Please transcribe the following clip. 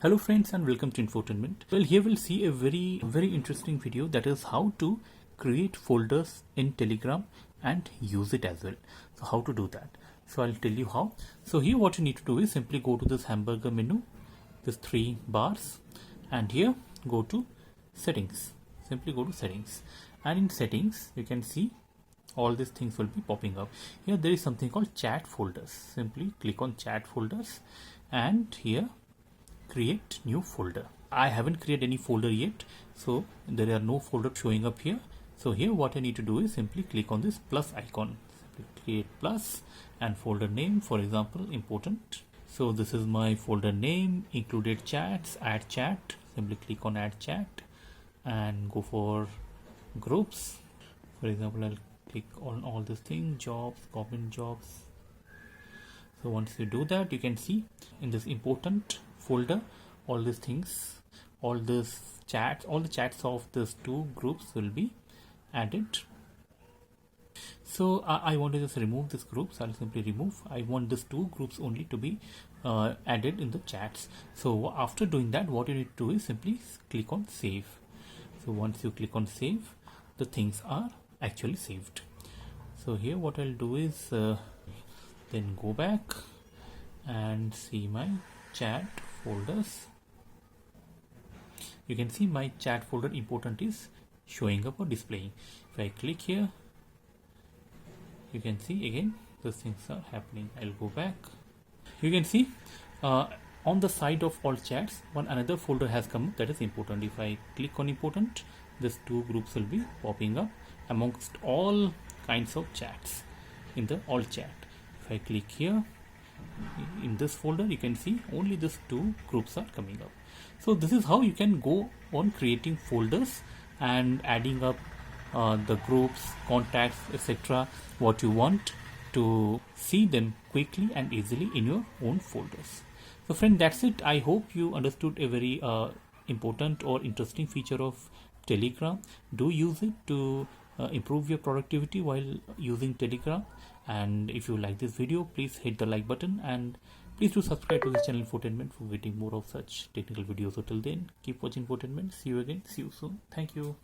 Hello friends and welcome to Infotainment. Well, here we'll see a very interesting video, that is how to create folders in Telegram and use it as well. So how to do that? So I'll tell you how. So here what you need to do is simply go to this hamburger menu, this three bars, and here go to settings. Simply go to settings, and in settings you can see all these things will be popping up. Here there is something called chat folders. Simply click on chat folders and here create new folder. I haven't created any folder yet, so there are no folders showing up here. So here what I need to do is simply click on this plus icon, simply create plus and folder name, for example important. So this is my folder name, included chats, add chat. Simply click on add chat and go for groups. For example, I'll click on all this thing, jobs, government jobs. So once you do that, you can see in this important folder all these things, all this chats, all the chats of these two groups will be added. So I want to just remove this group, so I'll simply remove. I want these two groups only to be added in the chats. So after doing that, what you need to do is simply click on save. So once you click on save, the things are actually saved. So here what I'll do is then go back and see my chat folders. You can see my chat folder important is showing up or displaying. If I click here, you can see again those things are happening. I'll go back. You can see on the side of all chats one another folder has come, that is important. If I click on important, these two groups will be popping up amongst all kinds of chats in the all chat. If I click here in this folder, you can see only these two groups are coming up. So this is how you can go on creating folders and adding up the groups, contacts, etc. what you want to see them quickly and easily in your own folders. So friend, that's it. I hope you understood a very important or interesting feature of Telegram. Do use it to improve your productivity while using Telegram. And if you like this video, please hit the like button and please do subscribe to this channel Infotainment for getting more of such technical videos. So till then, keep watching Infotainment. See you again. See you soon. Thank you.